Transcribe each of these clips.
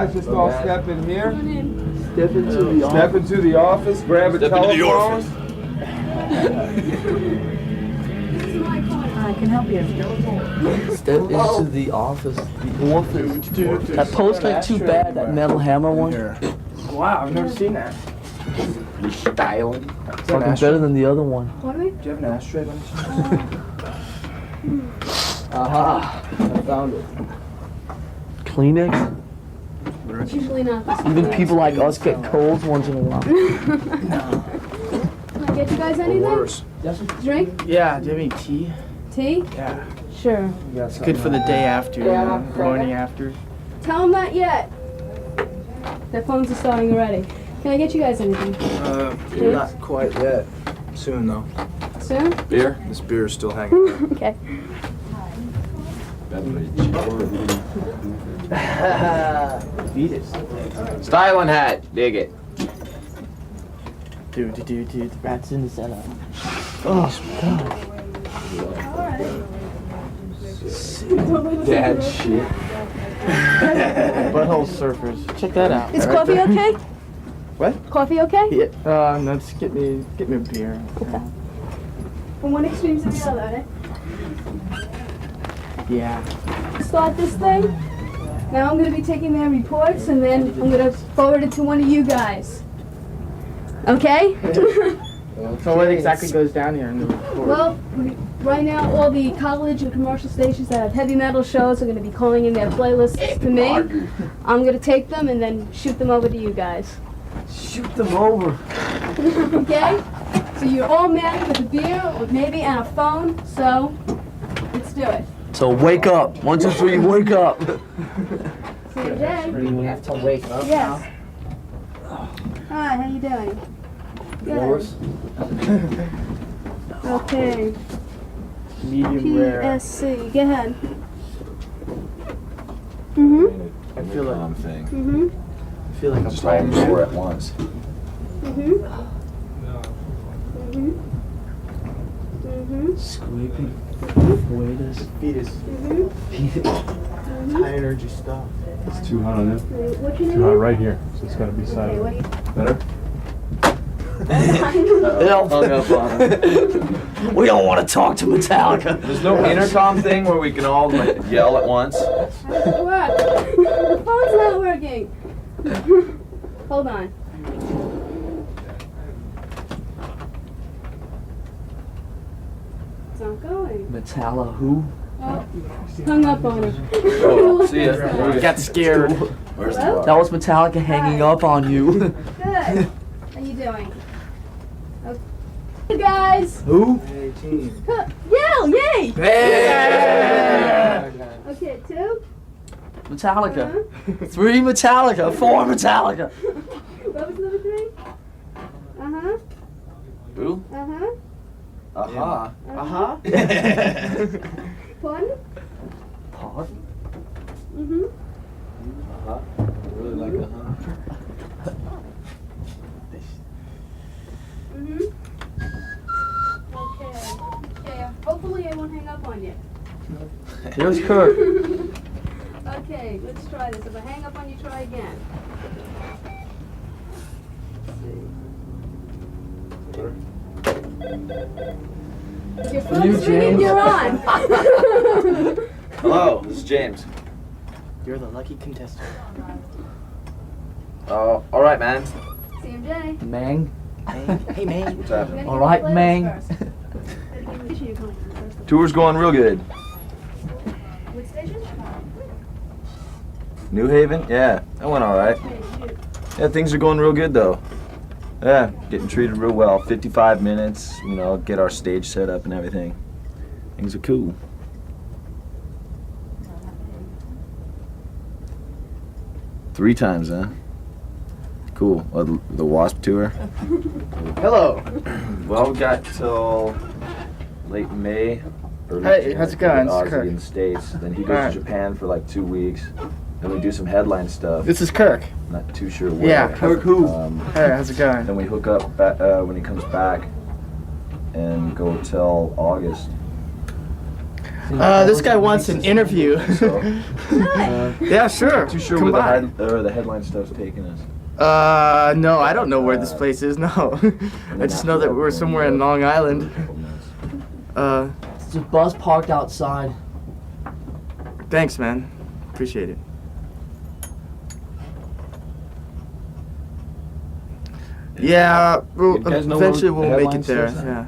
guys just all step in here. Step into the office. Step into the office. Grab a telephone. I can help you. Step into the office. The office. That poster ain't too bad. That Metal Hammer one. Wow, I've never seen that. Styling. Fucking better than the other one. What do we? Do you have an ashtray by any chance? Aha! I found it. Kleenex? It's usually not this. Even people like us get colds once in a while. Can I get you guys anything? Drink? Yeah, do you have any tea? Tea? Yeah. Sure. It's good for the day after, morning after. Tell them not yet. Their phones are starting already. Can I get you guys anything? Not quite yet. Soon though. Soon? Beer? This beer is still hanging there. Okay. Fetus. Styling hat. Dig it. Dude. The rat's in the center. Oh, God. Dad shit. Butthole surfers. Check that out. Is Right coffee there. okay? What? Coffee okay? Yeah. No, just get me a beer. From one extreme to the other, eh? Yeah. Start this thing. Now I'm going to be taking their reports and then I'm going to forward it to one of you guys. Okay? So what exactly goes down here in the report? Well, right now all the college and commercial stations that have heavy metal shows are going to be calling in their playlists to me. I'm going to take them and then shoot them over to you guys. Shoot them over. Okay? So you're all men with a beer, or maybe, and a phone, so let's do it. So wake up. 1, 2, 3, wake up. See you, Jay. We have to wake up Yes. Hi, how you doing? Good. Okay. Medium rare. PSC. Go ahead. Mhm. I feel like thing. Mhm. I feel like I'm Just all playing four at once. Mhm. Mhm. Mhm. Scraping. Waiters. fetus. Mhm. High energy stuff. It's too hot on it. What's your Too name? hot right here, so it's got to be Okay, silent. what? Better? We don't want to talk to Metallica. There's no intercom thing where we can all like yell at once. How does it work? The phone's not working. Hold on. It's not going. Metallica who? Oh, hung up on him. Oh, see ya. Got scared. Where's the Hello? bar? That was Metallica hanging up on you. Good. How you doing? Okay. Hey guys. Who? Yell! Yay! Hey! Okay, 2. Metallica. 3 Metallica. 4 Metallica. What was number 3? Uh-huh. Who? Uh-huh. Aha. Uh-huh. Pardon? Pardon? Mm-hmm. Really like aha. Mm-hmm. Okay. Okay. Hopefully I won't hang up on you. Here's Kurt. Okay, let's try this. If I hang up on you, try again. If your phone's ringing, James? you're on. Hello, this is James. You're the lucky contestant. Oh, all right, man. CMJ. Mang. Hey, man. What's happening? All right, Mang. Tour's going real good. Which station? New Haven? Yeah, that went all right. Yeah, things are going real good though. Yeah, getting treated real well. 55 minutes, you know, get our stage set up and everything. Things are cool. Three times, huh? Cool. The Wasp tour? Hello. Well, we got till late May. Early Hey, June, how's it to get going? This is Ozzy Kirk. in the States. Then he goes Alright. to Japan for like 2 weeks. Then we do some headline stuff. This is Kirk. Not too sure where. Yeah, Kirk who? Hey, how's it going? Then we hook up when he comes back and go till August. This guy wants an interview. Yeah, sure. Too sure Come where by. the headline stuff's taking us. No, I don't know where this place is. No, I just know that we're somewhere in Long Island. There's a bus parked outside. Thanks, man. Appreciate it. Yeah, You guys know where eventually the we'll make headline it there. starts at? Yeah.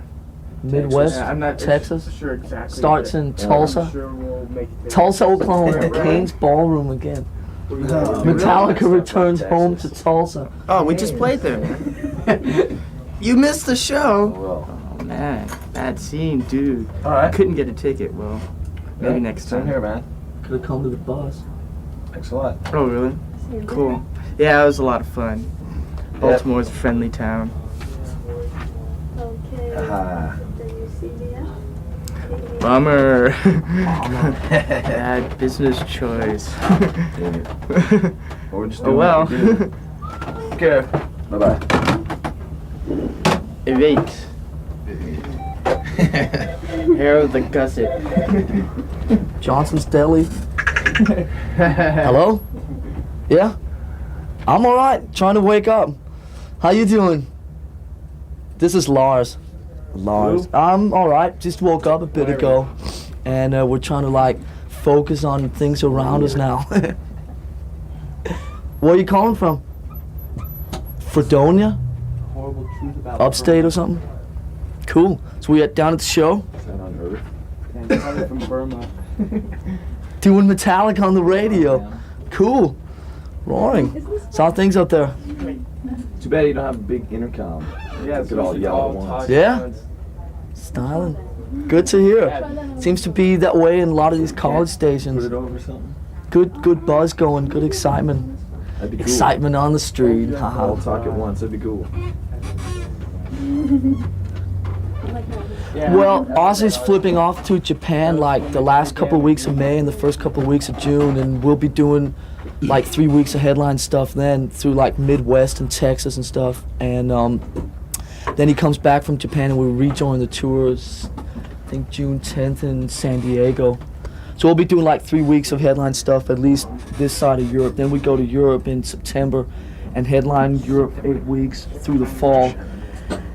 Midwest, Yeah, I'm not Texas. sure exactly. Starts in Tulsa. I'm sure we'll make it there. Tulsa, Oklahoma, Kane's Ballroom again. Metallica returns home to Tulsa. Oh, we just played there. You missed the show. Well, Oh man, bad scene, dude. all right. Couldn't get a ticket. Well, maybe next Same time. here, man. Could have come to the bus. Thanks a lot. Oh really? Cool. Yeah, it was a lot of fun. Baltimore's a friendly town. Okay. Ah. Then you see me now. Bummer. Bad business choice. Dang it. We're just Oh doing well. what we do. Take care. Bye bye. Evade. Hair of the gusset. Johnson's Deli. Hello? Yeah? I'm alright. Trying to wake up. How you doing? This is Lars. Lars. I'm alright. Just woke up a bit ago. And we're trying to like focus on things around us now. Where are you calling from? Fredonia? Horrible truth about Upstate or something? Cool. So we down at the show? Is that on Earth? Burma. From Burma. Doing Metallica on the radio. Cool. Roaring. So how are things out there? Too bad you don't have a big intercom. Yeah, We could all yell at once. Yeah? Styling. Good to hear. Seems to be that way in a lot of these college Put stations. it over something. Good buzz going, good excitement. That'd be cool. Excitement on the street. All Haha. talk at once. That'd be cool. Well, Ozzy's flipping off to Japan like the last couple of weeks of May and the first couple of weeks of June, and we'll be doing like 3 weeks of headline stuff then through like Midwest and Texas and stuff. And then he comes back from Japan and we rejoin the tours, I think June 10th in San Diego. So we'll be doing like 3 weeks of headline stuff, at least this side of Europe. Then we go to Europe in September and headline Europe 8 weeks through the fall.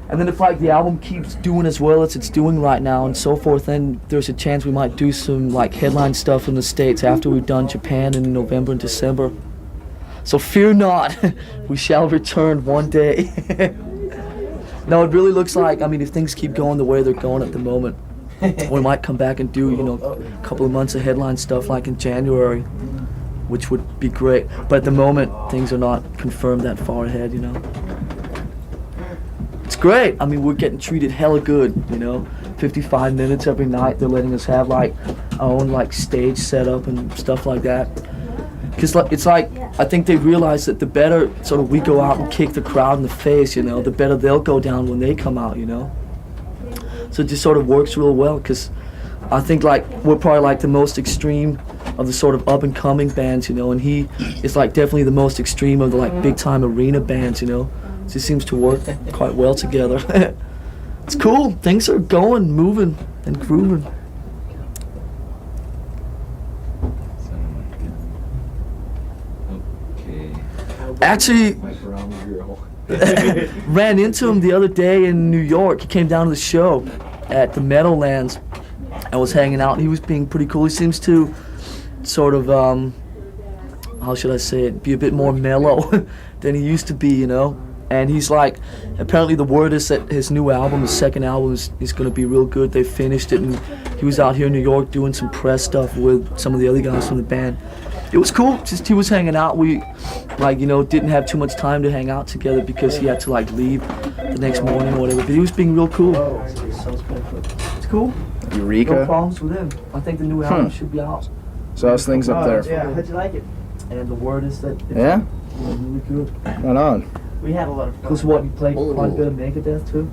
And then if like the album keeps doing as well as it's doing right now and so forth, then there's a chance we might do some like headline stuff in the States after we've done Japan in November and December. So fear not, we shall return one day. No, it really looks like, I mean, if things keep going the way they're going at the moment, we might come back and do, you know, a couple of months of headline stuff like in January, which would be great. But at the moment, things are not confirmed that far ahead, you know. It's great. I mean, we're getting treated hella good, you know. 55 minutes every night. They're letting us have like our own like stage setup and stuff like that. Because it's like, I think they realize that the better sort of we go out and kick the crowd in the face, you know, the better they'll go down when they come out, you know. So it just sort of works real well, because I think like we're probably like the most extreme of the sort of up and coming bands, you know, and he is like definitely the most extreme of the like big time arena bands, you know. It just seems to work quite well together. It's cool. Things are going, moving, and grooving. Okay. Actually, My brown girl. ran into him the other day in New York. He came down to the show at the Meadowlands and was hanging out. He was being pretty cool. He seems to sort of, how should I say it, be a bit more mellow than he used to be, you know? And he's like, apparently the word is that his new album, his second album, is going to be real good. They finished it, and he was out here in New York doing some press stuff with some of the other guys from the band. It was cool. Just he was hanging out. We, like, you know, didn't have too much time to hang out together because he had to like leave the next morning or whatever. But he was being real cool. It's cool. No Eureka. problems with him. I think the new album should be out. So how's things up there? Yeah, how'd you like it? And the word is that it's Yeah? really good. Right on. We had a lot of fun. Because what, you played quite a bit of Megadeth too?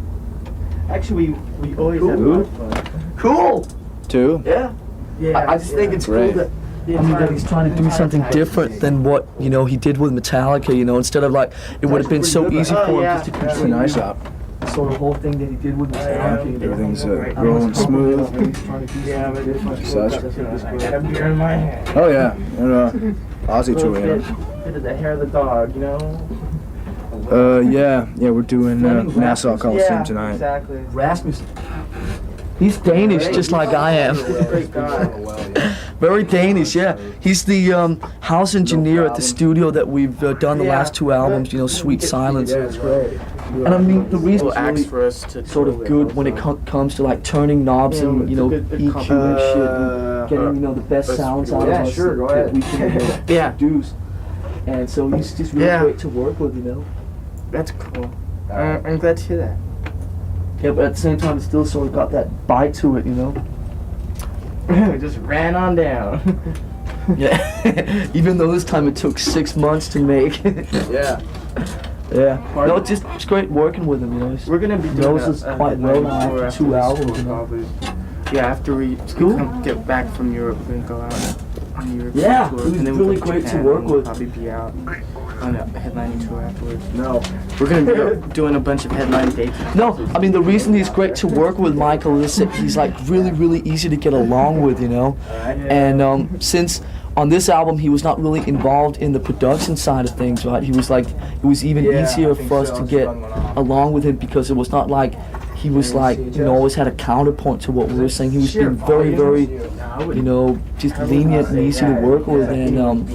Actually, we always Cool. have a lot of fun. Cool! Two? Yeah. Yeah, I just think it's cool Great. that, I mean, that he's trying to do something different than what, you know, he did with Metallica, you know, instead of like, it would have been so easy for him just to It's a nice up. sort of whole thing that he did with the sound. Everything's rolling smooth. Yeah, but Such. I got a beer in my hand. Oh yeah, and Aussie Little Chewy. bit of the hair of the dog, you know? Yeah, we're doing Nassau Coliseum tonight. Exactly. Rasmussen. He's Danish, just like I am. Great guy. Very Danish, yeah. He's the house engineer at the studio that we've done the last 2 albums, you know, Sweet Silence. Yeah, it's great. And I mean, the reason it's Acts really for us to sort of good when it comes to like turning knobs and, you know, EQ and shit, and getting, you know, the best sounds out of us sure, go that ahead. we can Yeah. produce. And so he's just really great to work with, you know. That's cool. I'm glad to hear that. Yeah, but at the same time, it's still sort of got that bite to it, you know. Just ran on down. Yeah. Even though this time it took 6 months to make. Yeah. Yeah. No, it's great working with him, you know. We're gonna be doing knows us quite well now after 2 albums, you know. probably. Yeah, after we Cool. get back from Europe, we're gonna go out on Europe. Yeah, tour, he was and then really we'll go great to Japan, work and we'll with. Probably be out on a headlining tour afterwards. No. We're gonna be doing a bunch of headline dates. No, I mean the reason he's great to work with, Michael, is that he's like really easy to get along with, you know. And since on this album he was not really involved in the production side of things, right? He was like, it was even easier for us to get along with him because it was not like he was like, you know, always had a counterpoint to what we were saying. He was being very, you know, just lenient and easy to work with, and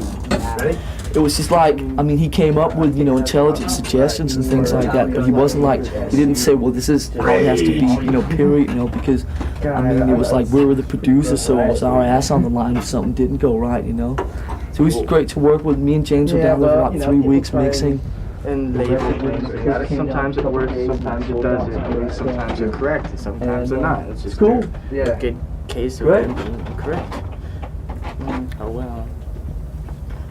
it was just like, I mean, he came up with, you know, intelligent suggestions and things like that, but he wasn't like, he didn't say, well, this is how it has to be, you know, period, you know, because, I mean, it was like, we were the producers, so it was our ass on the line if something didn't go right, you know. So it was great to work with. Me and James were down there for about 3 weeks mixing. And sometimes it works, sometimes it doesn't. Sometimes they're correct, sometimes they're not. It's just cool. a good case of Right. them being correct. Oh well.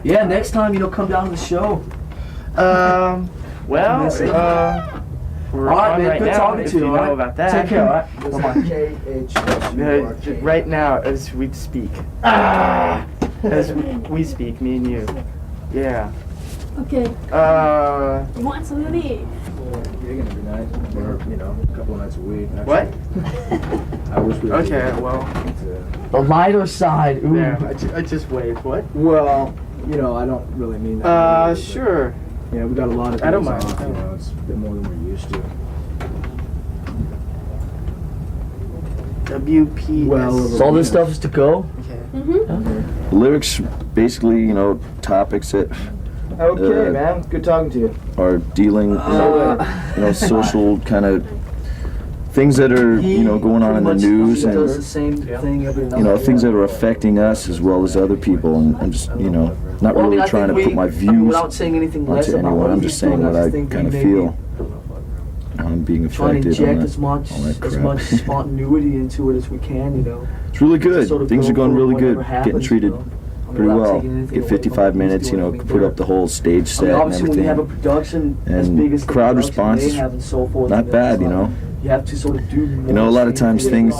Yeah, next time, you know, come down to the show. Well, we're All right, on man, right good now, talking if to you, you all right? know about that. Take care, all right? Bye-bye. Right now, as we speak. As we speak, me and you. Yeah. Okay. Uh, You want some of these? You're gonna be nice. Or, you know, a couple of nights a week. what? I wish we Okay, well, The lighter side, ooh. there. I just waved. What? Well, you know, I don't really mean that. Sure. Yeah, we got a lot of I don't days mind. off, you know, it's a bit more than we're used to. WP. Well, So all this stuff is to go? Okay. Mm-hmm. The lyrics, basically, you know, topics that Okay, man. Good talking to you. are dealing, you know, social kind of things that are, you know, going on in the news He does the and, same thing every night. you know, things that are affecting us as well as other people. And I'm just, you know, not Well, I mean, really I trying to think put my I mean, views without saying anything less onto about anyone. what I'm he's just saying doing, what I I just think kind of we maybe feel. How I'm being trying to affected on inject that. as much all that as crap. much spontaneity into it as we can, you know. It's really good. Sort of Things go are going for really whatever good. happens, Getting treated you know. I mean, pretty without well. taking anything Get away from 55 what he's minutes, you doing, know, I mean, put up the whole stage I set mean, and obviously when you have a everything. production as And big as the crowd production response they is have and so forth, not and bad, it's you know. like, you have to sort of do You know, a lot of times things,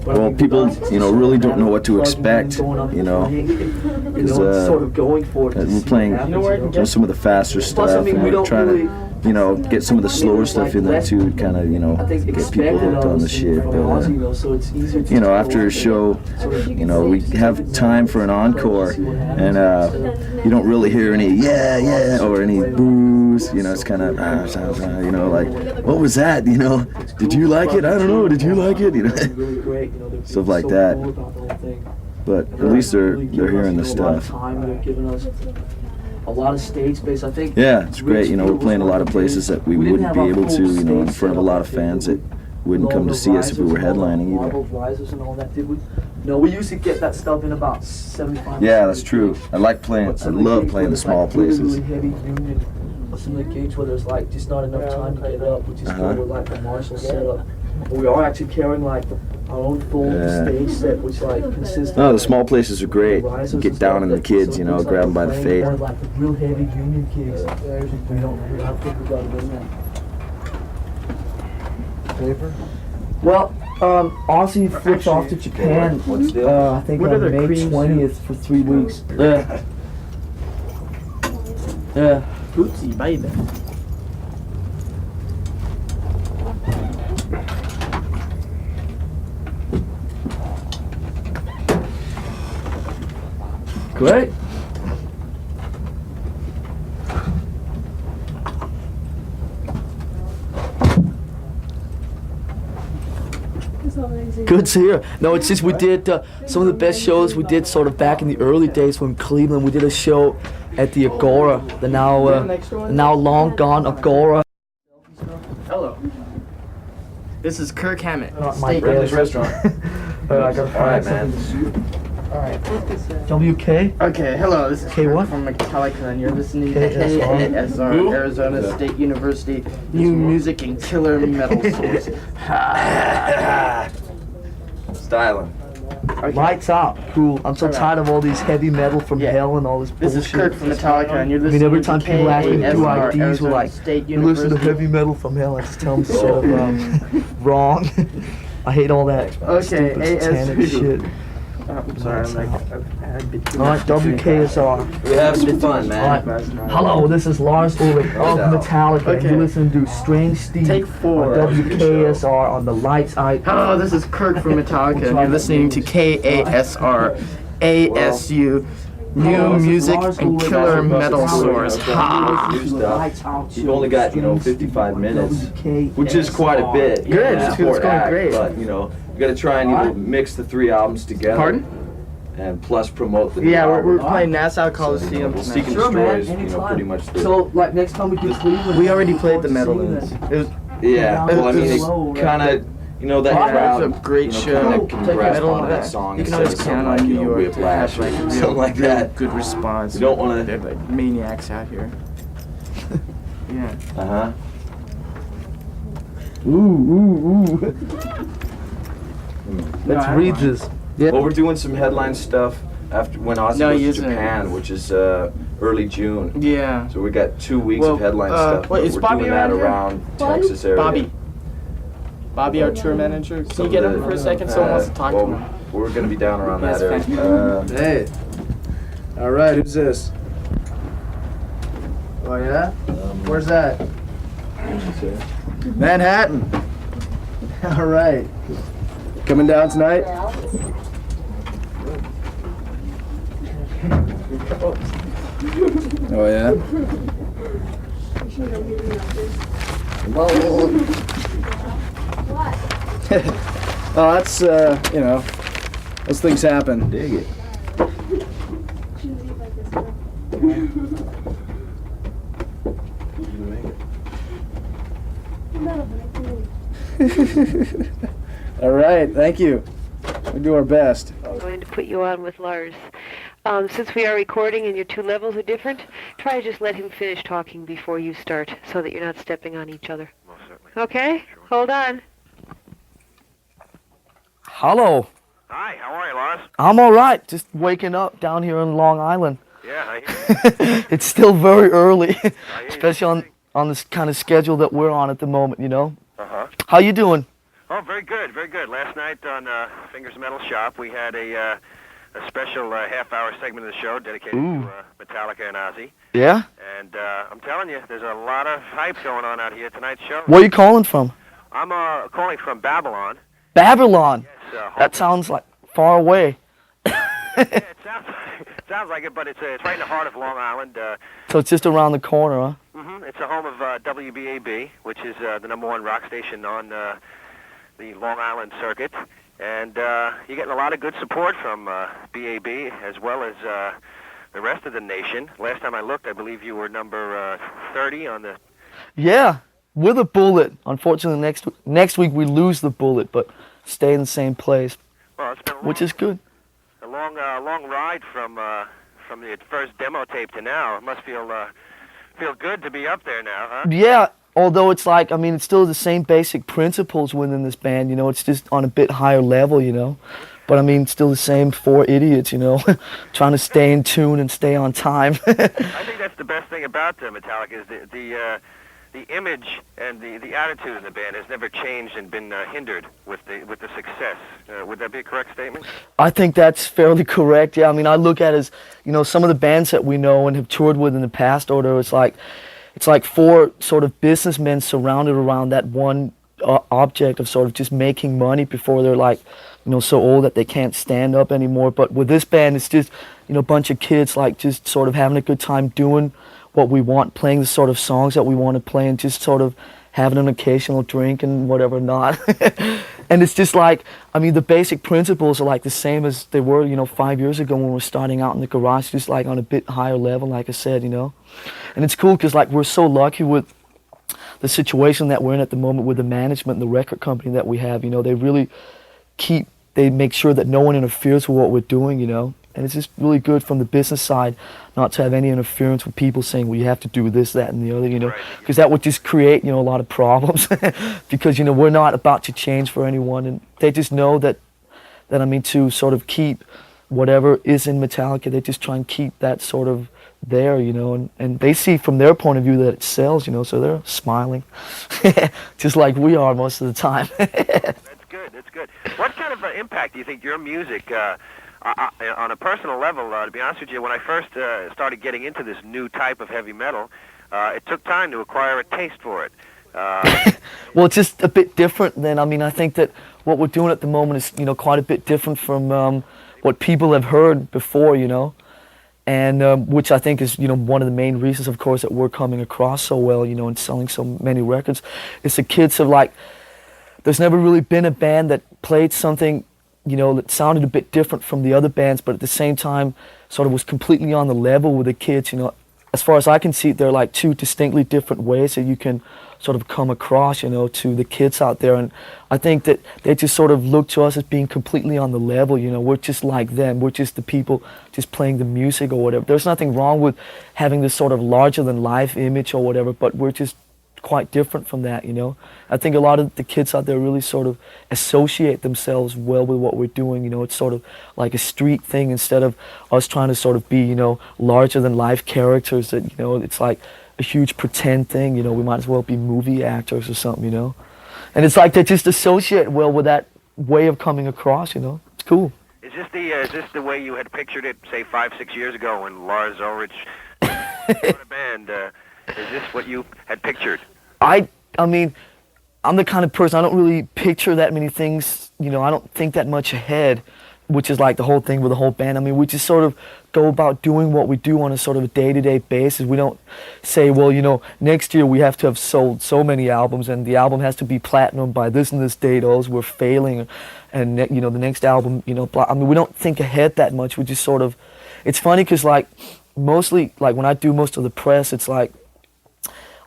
well, people, you know, really don't know what to expect, you know, because sort of going for it. to we're see playing, what you happens, know, some of the faster Plus, stuff, I mean, we and don't trying really, to, you know, get some of the slower stuff in there too, kind of, you know, I think, get people expected hooked of on the us shit. from But, Ozzy, you know, so it's easier to you know, go after a and show, sort of, you know, we have time for an encore, and you don't really hear any yeah or any boos. You know, it's kind of you know, like, what was that? You know, did you like it? I don't know. Did you like it? You know, really great, you know, they're Stuff like so that. cool about the whole thing. but at least they're Really giving us, hearing you the know, a lot of stuff. time. They're giving us a lot of stage space. I think. Yeah, it's great. You know, we're playing a lot of places that we didn't wouldn't have be our able full to, you know, in stage front of a set lot up, of I think, fans that with wouldn't all come to the see us if we were risers and all the headlining either. marble risers and all that. Did we? No, we usually get that stuff in about 75. Yeah, that's true. I like playing. I love playing the small places. Really heavy union. Or some of the gigs where there's like just not enough time to get up, we just go with like the Marshall setup. But we are actually carrying like our own full Yeah. stage set, which like consists No, of the small places are great. risers You get and down stuff on the that- kids, so you it know, looks grab them by we're the playing face. more like the real heavy union gigs. We don't. I don't think we got it in there. Paper? Well, Ozzy flips off to Japan. I think What are on the May cream 20th for 3 weeks. Yeah. Yeah. Bootsy, baby. Great. It's amazing. Good to hear. No, it's just we did some of the best shows we did sort of back in the early days when Cleveland. We did a show at the Agora, the now long gone Agora. Hello. This is Kirk Hammett. My Steak Bradley's restaurant. I gotta Alright, man. Alright. WK. Okay, hello, this is K Kirk what? from Metallica, and you're listening to KSR. KSR, Arizona State University, new music and killer metal source. Styling. Okay. Lights out. Cool. I'm so Alright. tired of all these heavy metal from Yeah. hell and all this This bullshit. is Kirk from Metallica, and you're I mean, listening every to time people ask me to do KSR, IDs, we're Arizona like, State you listen to University. heavy metal from hell. I just tell them sort of wrong. I hate all that Okay, stupid satanic ASV. shit. I'm sorry, I'm like, I've had a bit too Alright, much to drink. WKSR. We have some fun, man. Alright. Hello, this is Lars Ulrich of Metallica, and Okay. you're listening to Strange Steve Take 4. on WKSR on the Lights Out. Hello, this is Kirk from Metallica, and you're listening to KASR, ASU, new music and killer metal source. Ha! New stuff. You've only got, 55 minutes, which is quite a bit. Good, to it's support going act, great. But, you got to try and mix the 3 albums together. Pardon? And plus promote the new Yeah, we're album. playing Nassau So, Coliseum we'll tonight. seek and Sure, man, destroys, anytime. pretty much the... So, like, next time we do Cleveland, We already played the metal ones. It was Yeah, well, I mean, it kind of, that crowd, It's a great show. kind of can grasp Metal on on that that. song You can instead always of something count like, on New York to Whiplash have, like, or real- something like real that. good response. You don't want They're to... like maniacs out here. Yeah. Uh-huh. Ooh. Let's I read don't this. Well, we're doing some headline stuff when Ozzy No, goes he to isn't. Japan, which is early June. Yeah. So we got 2 weeks Well, of headline stuff. wait, but is we're Bobby doing that around here? around Bobby? Texas area. Bobby, our tour manager. Can you get him for a second? Someone wants to talk to him. We're going to be down around Yes, that thank area. Hey. All right, who's this? Oh yeah? Where's that? Manhattan. All right. Coming down tonight? Oh yeah? Oh, that's those things happen. Dig it. All right, thank you. We do our best. I'm going to put you on with Lars. Since we are recording and your 2 levels are different, try to just let him finish talking before you start so that you're not stepping on each other. Most certainly. Okay? Hold on. Hello. Hi, how are you, Lars? I'm all right. Just waking up down here in Long Island. Yeah, I hear It's still very early, you. especially on this kind of schedule that we're on at the moment, Uh-huh. How you doing? Oh, very good, very good. Last night on Fingers Metal Shop, we had a special half-hour segment of the show dedicated Ooh. to Metallica and Ozzy. Yeah? And I'm telling you, there's a lot of hype going on out here at tonight's show. Where you calling from? I'm calling from Babylon. Babylon. It's, That sounds like far away. yeah, it sounds like it, but it's right in the heart of Long Island. So it's just around the corner, huh? It's the home of WBAB, which is the #1 rock station on the Long Island circuit. And you're getting a lot of good support from BAB as well as the rest of the nation. Last time I looked, I believe you were number 30 on the... Yeah, with a bullet. Unfortunately, next week we lose the bullet, but stay in the same place, Well, it's been which is good. a long ride from the first demo tape to now. It must feel good to be up there now, huh? Yeah, although it's like, I mean, it's still the same basic principles within this band, it's just on a bit higher level, But I mean, still the same 4 idiots, trying to stay in tune and stay on time. I think that's the best thing about Metallica is the image and the attitude of the band has never changed and been hindered with the success. Would that be a correct statement? I think that's fairly correct. Yeah, I mean, I look at it as, some of the bands that we know and have toured with in the past, or it's like 4 sort of businessmen surrounded around that one object of sort of just making money before they're like so old that they can't stand up anymore. But with this band, it's just, a bunch of kids like just sort of having a good time doing what we want, playing the sort of songs that we want to play, and just sort of having an occasional drink and whatever not. And it's just like, the basic principles are like the same as they were, 5 years ago when we were starting out in the garage, just like on a bit higher level, like I said, And it's cool because like we're so lucky with the situation that we're in at the moment with the management and the record company that we have. They really they make sure that no one interferes with what we're doing, And it's just really good from the business side not to have any interference with people saying, well, you have to do this, that, and the other, because that would just create, a lot of problems because, we're not about to change for anyone. And they just know that to sort of keep whatever is in Metallica, they just try and keep that sort of there, and they see from their point of view that it sells, so they're smiling just like we are most of the time. That's good. What kind of impact do you think your music, on a personal level, to be honest with you, when I first started getting into this new type of heavy metal, it took time to acquire a taste for it. Well, it's just a bit different than, I think that what we're doing at the moment is, quite a bit different from what people have heard before, and which I think is, one of the main reasons, of course, that we're coming across so well, and selling so many records. It's the kids have like, there's never really been a band that played something, that sounded a bit different from the other bands, but at the same time, sort of was completely on the level with the kids, As far as I can see, there are like two distinctly different ways that you can sort of come across, to the kids out there. And I think that they just sort of look to us as being completely on the level, We're just like them. We're just the people just playing the music or whatever. There's nothing wrong with having this sort of larger-than-life image or whatever, but we're just quite different from that, I think a lot of the kids out there really sort of associate themselves well with what we're doing, It's sort of like a street thing instead of us trying to sort of be, larger-than-life characters that, it's like a huge pretend thing, we might as well be movie actors or something, And it's like they just associate well with that way of coming across, It's cool. Is this the way you had pictured it, say 5-6 years ago when Lars Ulrich started a band? Is this what you had pictured? I mean, I'm the kind of person, I don't really picture that many things, I don't think that much ahead, which is like the whole thing with the whole band. We just sort of go about doing what we do on a sort of a day-to-day basis. We don't say, well, next year we have to have sold so many albums and the album has to be platinum by this and this date, or else we're failing. And, the next album, we don't think ahead that much. We just sort of, it's funny because like, mostly, like when I do most of the press, it's like,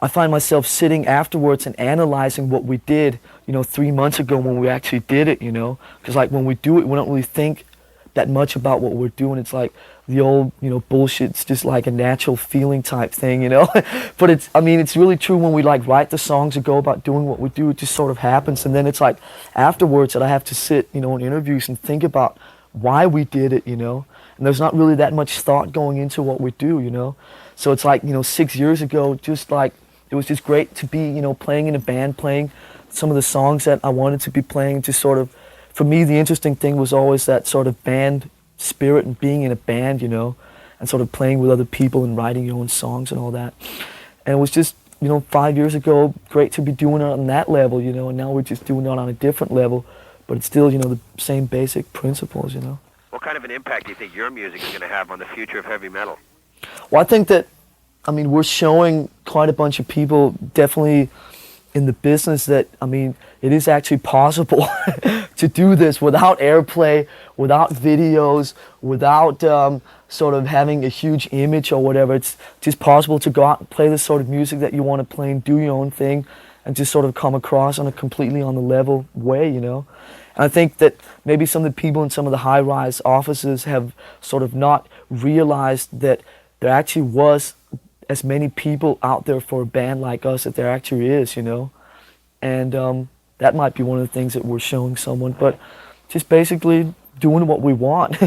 I find myself sitting afterwards and analyzing what we did, 3 months ago when we actually did it, Because like when we do it, we don't really think that much about what we're doing. It's like the old, bullshit. It's just like a natural feeling type thing, But it's really true when we like write the songs or go about doing what we do. It just sort of happens. And then it's like afterwards that I have to sit, in interviews and think about why we did it, And there's not really that much thought going into what we do, So it's like, 6 years ago, just like, it was just great to be, playing in a band, playing some of the songs that I wanted to be playing. Just sort of, for me, the interesting thing was always that sort of band spirit and being in a band, and sort of playing with other people and writing your own songs and all that. And it was just, 5 years ago, great to be doing it on that level, and now we're just doing it on a different level, but it's still, the same basic principles, What kind of an impact do you think your music is going to have on the future of heavy metal? Well, I think that, we're showing quite a bunch of people, definitely in the business, that, it is actually possible to do this without airplay, without videos, without sort of having a huge image or whatever. It's just possible to go out and play the sort of music that you want to play and do your own thing and just sort of come across on a completely on the level way, And I think that maybe some of the people in some of the high-rise offices have sort of not realized that there actually was as many people out there for a band like us that there actually is, And that might be one of the things that we're showing someone, but just basically doing what we want.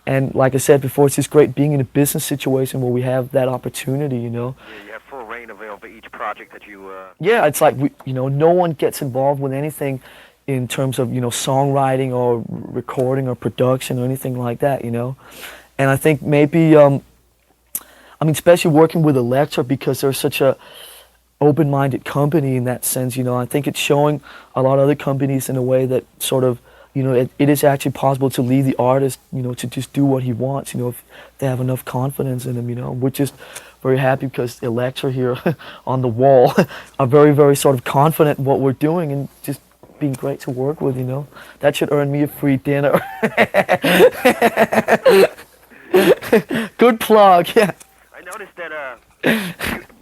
And like I said before, it's just great being in a business situation where we have that opportunity, Yeah, you have full reign over each project that you... Yeah, it's like, no one gets involved with anything in terms of, songwriting or recording or production or anything like that, And I think maybe... especially working with Elektra, because they're such a open-minded company in that sense, I think it's showing a lot of other companies in a way that sort of, you know, it is actually possible to lead the artist, you know, to just do what he wants, you know, if they have enough confidence in him, you know. We're just very happy because the Electra here on the wall are very, very sort of confident in what we're doing and just being great to work with, you know. That should earn me a free dinner. Good plug, yeah. I noticed that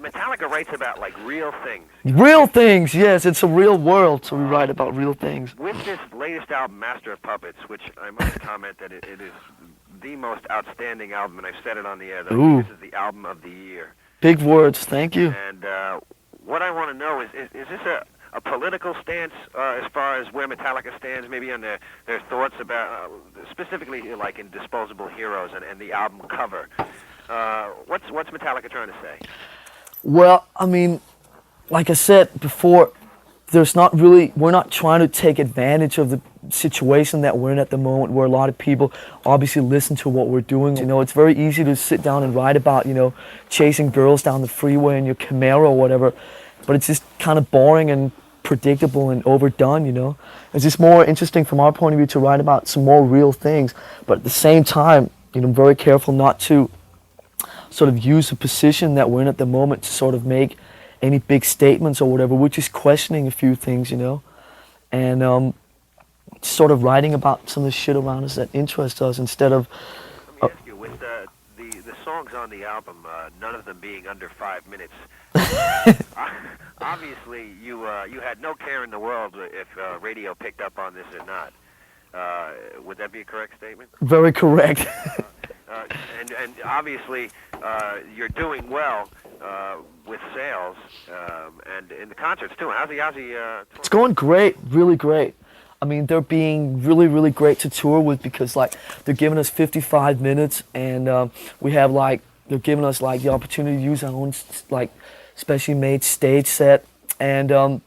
Metallica writes about like real things. Real things, yes, it's a real world, so we write about real things. With this latest album, Master of Puppets, which I must comment that it is the most outstanding album, and I've said it on the air, that this is the album of the year. Big words, thank you. And what I want to know is this a political stance as far as where Metallica stands, maybe on their thoughts about, specifically like in Disposable Heroes and the album cover? What's Metallica trying to say? Well, I mean, like I said before, we're not trying to take advantage of the situation that we're in at the moment, where a lot of people obviously listen to what we're doing. You know, it's very easy to sit down and write about, you know, chasing girls down the freeway in your Camaro or whatever, but it's just kind of boring and predictable and overdone, you know. It's just more interesting from our point of view to write about some more real things, but at the same time, you know, I'm very careful not to sort of use the position that we're in at the moment to sort of make any big statements or whatever. We're just questioning a few things, you know, and sort of writing about some of the shit around us that interests us instead of... Let me ask you, with the songs on the album, none of them being under 5 minutes, obviously you had no care in the world if radio picked up on this or not. Would that be a correct statement? Very correct. And obviously you're doing well with sales and in the concerts too. How's the It's going great, really great. I mean, they're being really, really great to tour with because like they're giving us 55 minutes and we have like, they're giving us like the opportunity to use our own like specially made stage set, and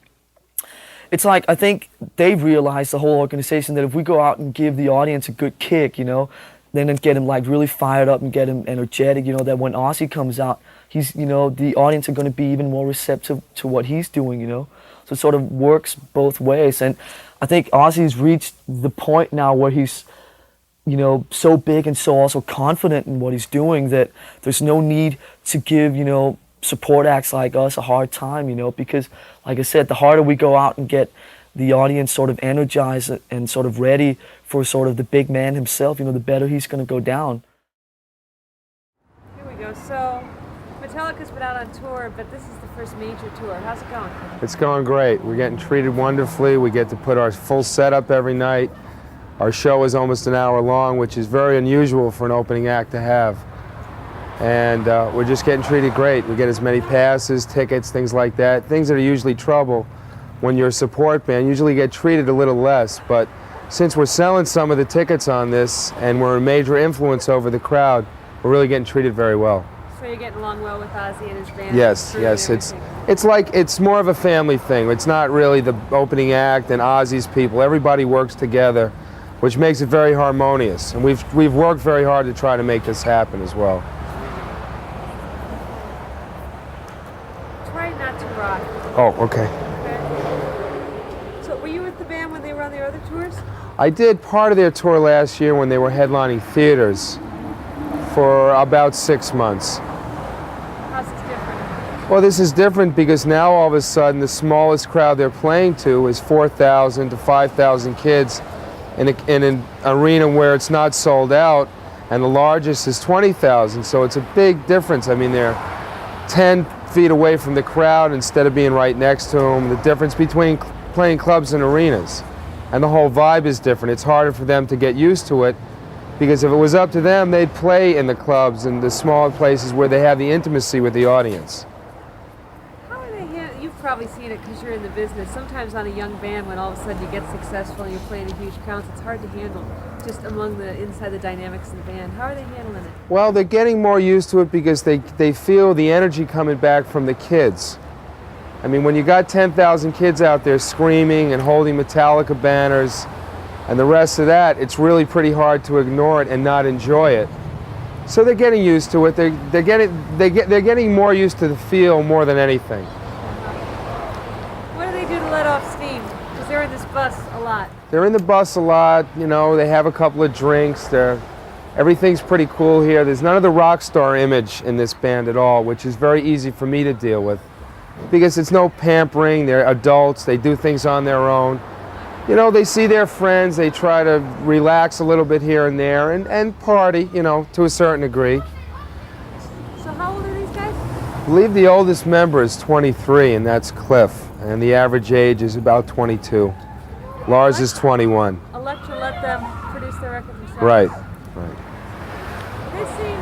it's like, I think they've realized, the whole organization, that if we go out and give the audience a good kick, you know, then get them like really fired up and get them energetic, you know, that when Ozzy comes out, he's, you know, the audience are going to be even more receptive to what he's doing, you know. So it sort of works both ways, and I think Ozzy's reached the point now where he's, you know, so big and so also confident in what he's doing that there's no need to give, you know, support acts like us a hard time, you know, because like I said, the harder we go out and get the audience sort of energized and sort of ready for sort of the big man himself, you know, the better he's going to go down. Here we go. So Metallica's been out on tour, but this is the first major tour. How's it going? It's going great. We're getting treated wonderfully. We get to put our full setup every night. Our show is almost an hour long, which is very unusual for an opening act to have. And we're just getting treated great. We get as many passes, tickets, things like that. Things that are usually trouble when you're a support band usually get treated a little less, but since we're selling some of the tickets on this and we're a major influence over the crowd, we're really getting treated very well. So you're getting along well with Ozzy and his band? Yes, yes. It's more of a family thing. It's not really the opening act and Ozzy's people. Everybody works together, which makes it very harmonious. And we've worked very hard to try to make this happen as well. Try not to rock. Oh, okay. So were you with the band when they were on their other tours? I did part of their tour last year when they were headlining theaters for about 6 months. How's this different? Well, this is different because now all of a sudden the smallest crowd they're playing to is 4,000 to 5,000 kids in an arena where it's not sold out, and the largest is 20,000, so it's a big difference. I mean, they're 10 feet away from the crowd instead of being right next to them. The difference between playing clubs and arenas, and the whole vibe is different. It's harder for them to get used to it, because if it was up to them, they'd play in the clubs and the smaller places where they have the intimacy with the audience. How are they handling? You've probably seen it because you're in the business. Sometimes on a young band, when all of a sudden you get successful and you're playing in huge crowds, it's hard to handle just among the inside the dynamics of the band. How are they handling it? Well, they're getting more used to it because they feel the energy coming back from the kids. I mean, when you got 10,000 kids out there screaming and holding Metallica banners and the rest of that, it's really pretty hard to ignore it and not enjoy it. So they're getting used to it. They're getting more used to the feel more than anything. What do they do to let off steam? Because they're in this bus a lot. They're in the bus a lot, you know, they have a couple of drinks, everything's pretty cool here. There's none of the rock star image in this band at all, which is very easy for me to deal with. Because it's no pampering, they're adults, they do things on their own. You know, they see their friends, they try to relax a little bit here and there and party, you know, to a certain degree. So how old are these guys? I believe the oldest member is 23, and that's Cliff, and the average age is about 22. Lars is 21. Elektra let them produce their record themselves. Right. They seem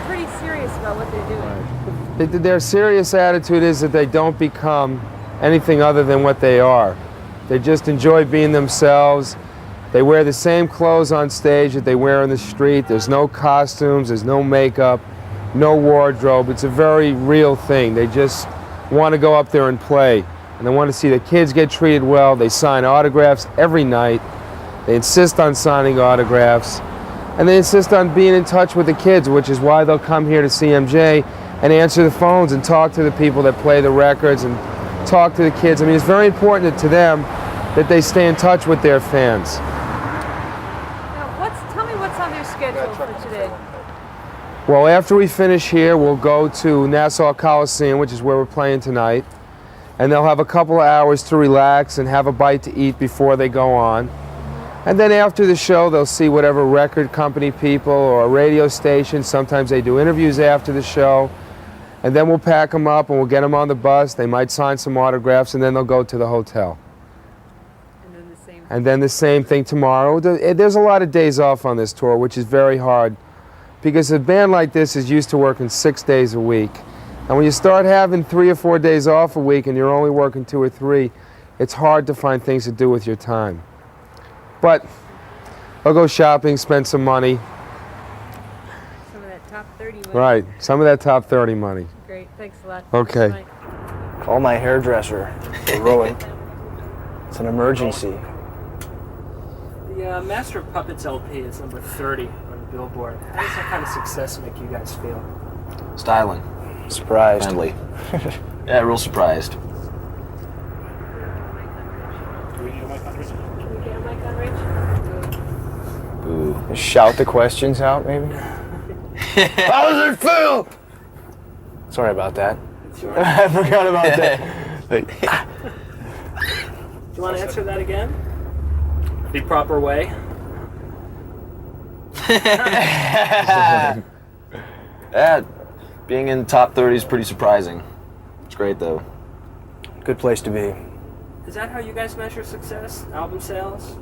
pretty serious about what they're doing. Their serious attitude is that they don't become anything other than what they are. They just enjoy being themselves. They wear the same clothes on stage that they wear in the street. There's no costumes, there's no makeup, no wardrobe. It's a very real thing. They just want to go up there and play. And they want to see the kids get treated well. They sign autographs every night. They insist on signing autographs. And they insist on being in touch with the kids, which is why they'll come here to CMJ and answer the phones and talk to the people that play the records and talk to the kids. I mean, it's very important to them that they stay in touch with their fans. Now, tell me what's on their schedule for today. Well, after we finish here, we'll go to Nassau Coliseum, which is where we're playing tonight. And they'll have a couple of hours to relax and have a bite to eat before they go on. And then after the show, they'll see whatever record company people or a radio station. Sometimes they do interviews after the show. And then we'll pack them up and we'll get them on the bus. They might sign some autographs and then they'll go to the hotel. And then the same thing tomorrow. There's a lot of days off on this tour, which is very hard because a band like this is used to working 6 days a week. And when you start having 3 or 4 days off a week and you're only working 2 or 3, it's hard to find things to do with your time. But I'll go shopping, spend some money. Some of that top 30 money. Right, some of that top 30 money. Great, thanks a lot. Okay. Call my hairdresser. We're rolling. It's an emergency. The Master of Puppets LP is number 30 on Billboard. How does that kind of success make you guys feel? Styling. Surprised. Friendly. Yeah, real surprised. Do we need a mic on Rich? Can we get a mic on Rich? Boo. Just shout the questions out, maybe? How does it feel? Sorry about that. I forgot about that. Do you want to answer that again? The proper way? Yeah, being in top 30 is pretty surprising. It's great though. Good place to be. Is that how you guys measure success? Album sales?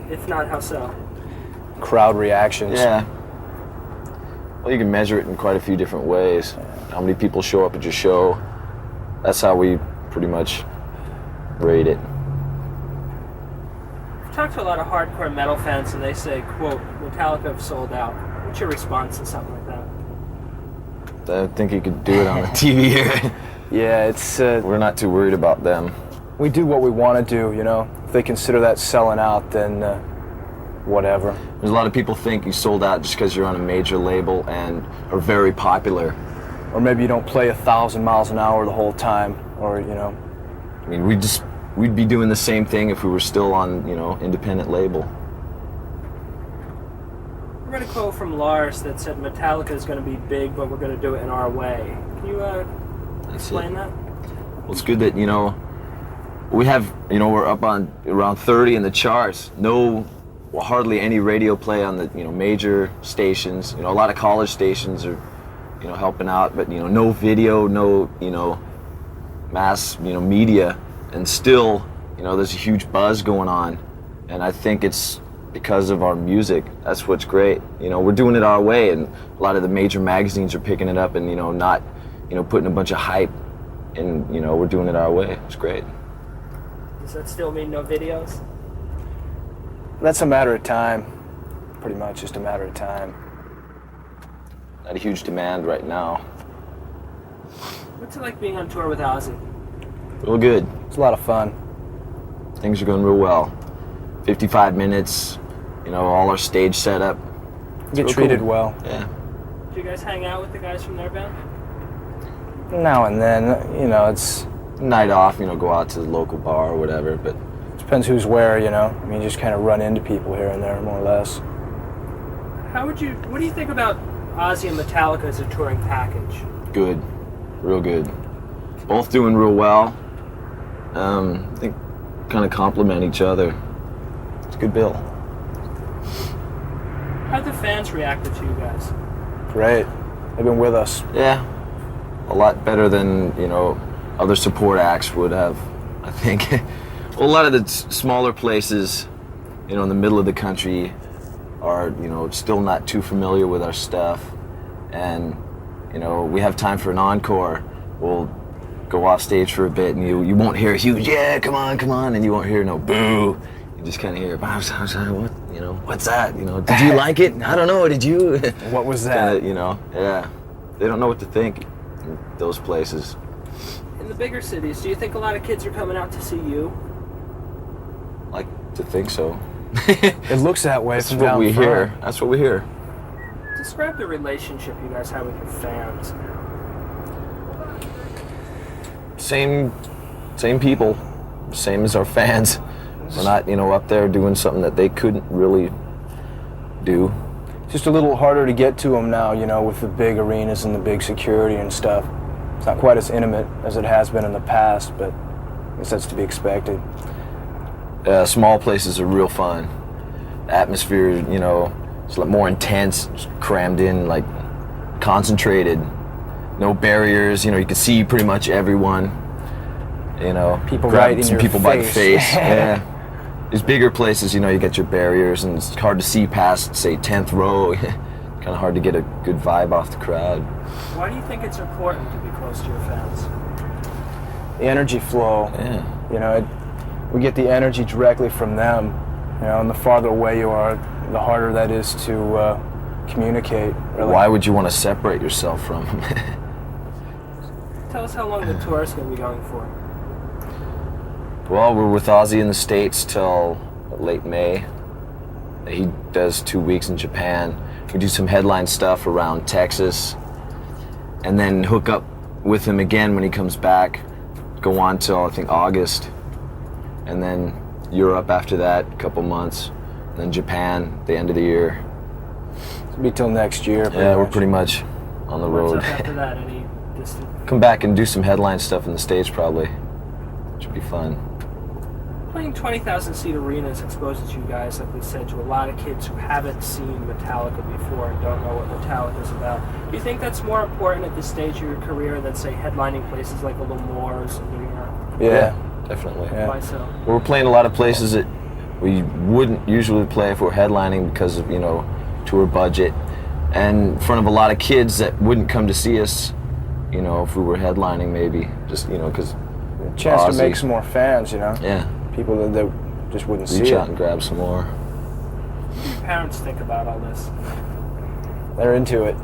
If not, how so? Crowd reactions. Yeah. Well, you can measure it in quite a few different ways. How many people show up at your show. That's how we pretty much rate it. I've talked to a lot of hardcore metal fans and they say, quote, Metallica have sold out. What's your response to something like that? I think you could do it on the TV here. Yeah, it's... We're not too worried about them. We do what we want to do, you know? If they consider that selling out, then whatever. There's a lot of people think you sold out just because you're on a major label and are very popular. Or maybe you don't play 1,000 miles an hour the whole time, or, you know... I mean, we'd be doing the same thing if we were still on, you know, independent label. I read a quote from Lars that said Metallica is going to be big, but we're going to do it in our way. Can you explain that? Well, it's good that, you know, we have, you know, we're up on around 30 in the charts. Hardly any radio play on the, you know, major stations. You know, a lot of college stations are, you know, helping out, but, you know, no video, no, you know, mass, you know, media, and still, you know, there's a huge buzz going on, and I think it's because of our music. That's what's great. You know, we're doing it our way, and a lot of the major magazines are picking it up and, you know, not, you know, putting a bunch of hype, and, you know, we're doing it our way. It's great. Does that still mean no videos? That's a matter of time. Pretty much just a matter of time. Not a huge demand right now. What's it like being on tour with Ozzy? Real good. It's a lot of fun. Things are going real well. 55 minutes, you know, all our stage setup. Get treated well. Yeah. Do you guys hang out with the guys from their band? Now and then, you know, it's night off, you know, go out to the local bar or whatever. But Depends who's where, you know. I mean, you just kind of run into people here and there, more or less. What do you think about Ozzy and Metallica as a touring package? good, real good. Both doing real well. I think kind of complement each other. It's a good bill. How've the fans reacted to you guys? Great. They've been with us. Yeah, a lot better than, you know, other support acts would have, I think. Well, a lot of the smaller places, you know, in the middle of the country are, you know, still not too familiar with our stuff. And, you know, we have time for an encore. We'll go off stage for a bit and you won't hear a huge, yeah, come on, and you won't hear no boo. You just kind of hear, what, you know, what's that? You know, did you like it? I don't know, did you? What was that? Kinda, you know, yeah. They don't know what to think in those places. In the bigger cities, do you think a lot of kids are coming out to see you? Like to think so. It looks that way. That's from what down we front. hear. That's what we hear. Describe the relationship you guys have with your fans. Same people, same as our fans. We're not, you know, up there doing something that they couldn't really do. Just a little harder to get to them now, you know, with the big arenas and the big security and stuff. It's not quite as intimate as it has been in the past, but I guess that's to be expected. Small places are real fun. The atmosphere, you know, it's a lot more intense, crammed in, like concentrated. No barriers, you know, you can see pretty much everyone. You know, People grab right in some your people by the face. face. Yeah. These bigger places, you know, you get your barriers and it's hard to see past, say, 10th row. Kind of hard to get a good vibe off the crowd. Why do you think it's important to be close to your fans? The energy flow. Yeah. You know, we get the energy directly from them. You know, and the farther away you are, the harder that is to communicate. Really. Why would you want to separate yourself from them? Tell us how long the tour is going to be going for. Well, we're with Ozzy in the States till late May. He does 2 weeks in Japan. We do some headline stuff around Texas, and then hook up with him again when he comes back. Go on till, I think, August. And then Europe after that, a couple months. And then Japan, the end of the year. It'll be till next year. Yeah, we're pretty much on the road. What's up after that? Any distant? Come back and do some headline stuff in the States probably, which would be fun. Playing 20,000-seat arenas exposes you guys, like we said, to a lot of kids who haven't seen Metallica before and don't know what Metallica's about. Do you think that's more important at this stage of your career than, say, headlining places like Little Moors and New York? Yeah, definitely. Yeah. Why so? We're playing a lot of places that we wouldn't usually play if we're headlining because of, you know, tour budget, and in front of a lot of kids that wouldn't come to see us, you know, if we were headlining maybe, just, you know, because Chance to make some more fans, you know? Yeah. People that just wouldn't see Reach it. out and grab some more. What do your parents think about all this? They're into it.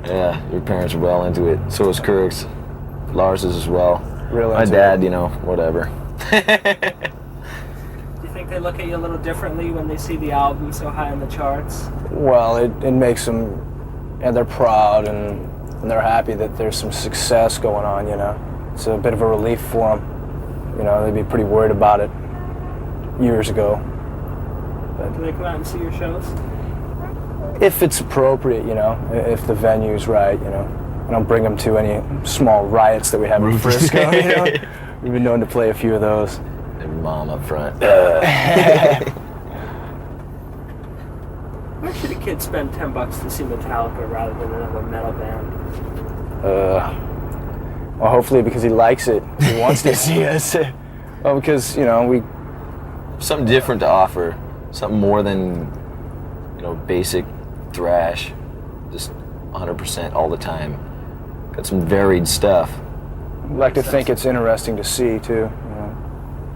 Yeah, your parents are well into it. So is Kirk's. Lars is as well. Really My into dad, it. you know, whatever. Do you think they look at you a little differently when they see the album so high in the charts? Well, it makes them, and they're proud and they're happy that there's some success going on, you know? It's a bit of a relief for them. You know, they'd be pretty worried about it years ago. Do they come out and see your shows? If it's appropriate, you know, if the venue's right, you know. I don't bring them to any small riots that we have in Frisco, you know. We've been known to play a few of those. And mom up front. Why should a kid spend $10 to see Metallica rather than another metal band? Well, hopefully because he likes it. He wants to see us. Well, because, you know, we... Something different to offer. Something more than, you know, basic thrash. Just 100% all the time. Got some varied stuff. like to think it's interesting to see, too. You know.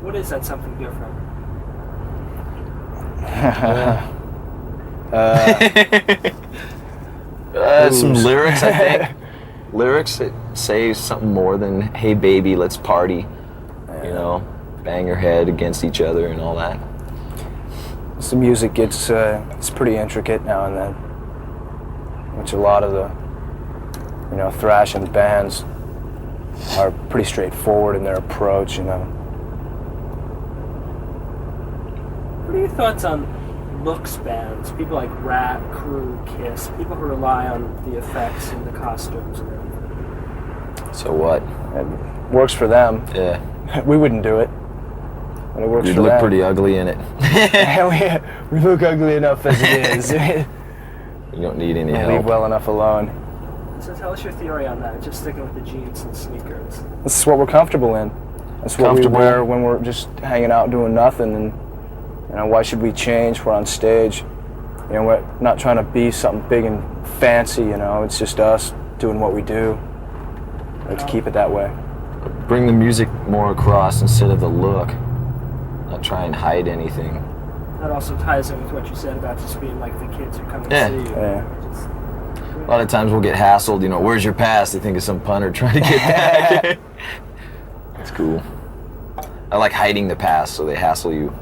What is that something different? Some lyrics, I think. Lyrics that say something more than, hey baby, let's party. You know, bang your head against each other and all that. The music gets, it's pretty intricate now and then. Which a lot of the, you know, thrashing bands are pretty straightforward in their approach, you know. What are your thoughts on looks bands? People like Rat, Crew, Kiss, people who rely on the effects and the costumes and everything. So what? It works for them. Yeah. We wouldn't do it. But it works You'd for look them. pretty ugly in it. we look ugly enough as it is. You don't need any We help. leave well enough alone. So tell us your theory on that, just sticking with the jeans and sneakers. This is what we're comfortable in. That's what we wear when we're just hanging out doing nothing. And you know, why should we change? We're on stage. You know, we're not trying to be something big and fancy. You know, it's just us doing what we do. Let's keep it that way. Bring the music more across instead of the look. Not try and hide anything. That also ties in with what you said about just being like the kids who come and Yeah. see you. Yeah. A lot of times we'll get hassled, you know, where's your pass? They think it's some punter trying to get back. It's cool. I like hiding the pass so they hassle you.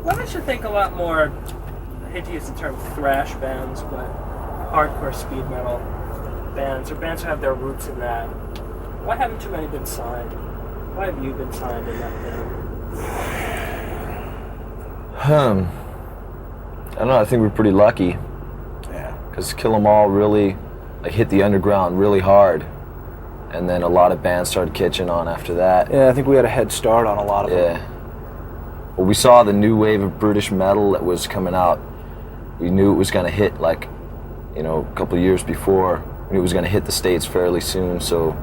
Well, I should think a lot more, I hate to use the term thrash bands, but hardcore speed metal bands, or bands who have their roots in that. Why haven't too many been signed? Why have you been signed in that band? I don't know, I think we're pretty lucky. Yeah. Because Kill 'Em All really hit the underground really hard. And then a lot of bands started catching on after that. Yeah, I think we had a head start on a lot of them. Yeah. Well, we saw the new wave of British metal that was coming out. We knew it was going to hit a couple of years before. We knew it was going to hit the States fairly soon, so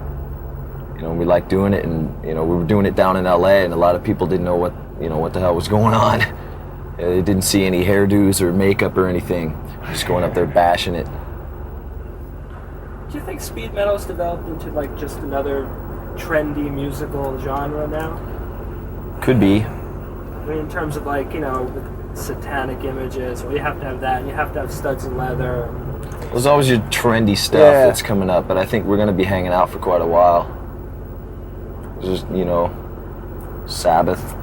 we liked doing it, and we were doing it down in LA, and a lot of people didn't know what the hell was going on. They didn't see any hairdos or makeup or anything. Just going up there bashing it. Do you think speed metal has developed into just another trendy musical genre now? Could be. I mean, in terms of with satanic images, or you have to have that, and you have to have studs and leather. There's always your trendy stuff that's coming up, but I think we're going to be hanging out for quite a while. Just, Sabbath,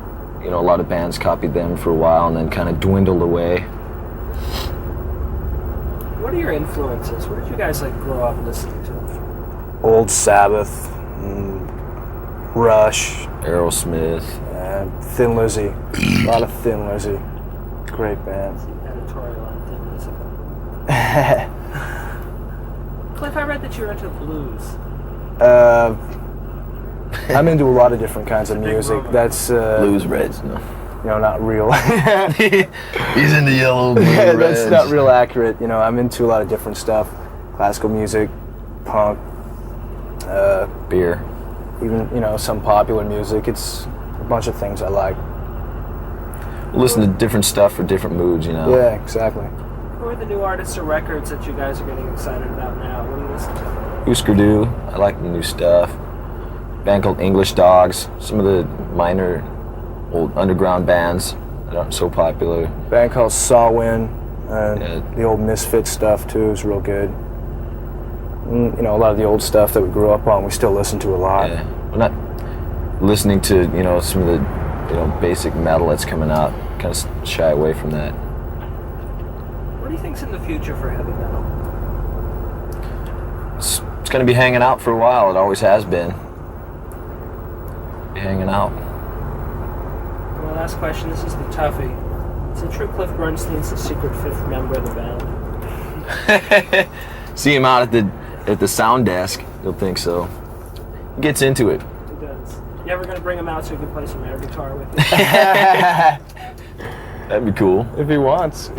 a lot of bands copied them for a while and then kind of dwindled away. What are your influences? What did you guys grow up listening to? Old Sabbath, Rush, Aerosmith, Thin Lizzy, a lot of Thin Lizzy, great band. Editorial on Thin Lizzy. Cliff, I read that you were into blues. I'm into a lot of different kinds of music. That's Blues Reds, no. Not real. He's into yellow blue Reds. That's not real accurate. I'm into a lot of different stuff. Classical music, punk, beer. Even, some popular music. It's a bunch of things I like. Listen to different stuff for different moods, Yeah, exactly. Who are the new artists or records that you guys are getting excited about now? What do you listen to? Husker Du, I like the new stuff. Band called English Dogs, some of the minor old underground bands that aren't so popular. Band called Sawin, and the old Misfit stuff too is real good. And, a lot of the old stuff that we grew up on, we still listen to a lot. Yeah, we're not listening to some of the basic metal that's coming out. Kind of shy away from that. What do you think's in the future for heavy metal? It's going to be hanging out for a while. It always has been. Be hanging out. And my last question, this is the toughie. Is it true Cliff Bernstein's the secret fifth member of the band? See him out at the sound desk, you'll think so. He gets into it. He does. You ever going to bring him out so he can play some air guitar with you? That'd be cool. If he wants.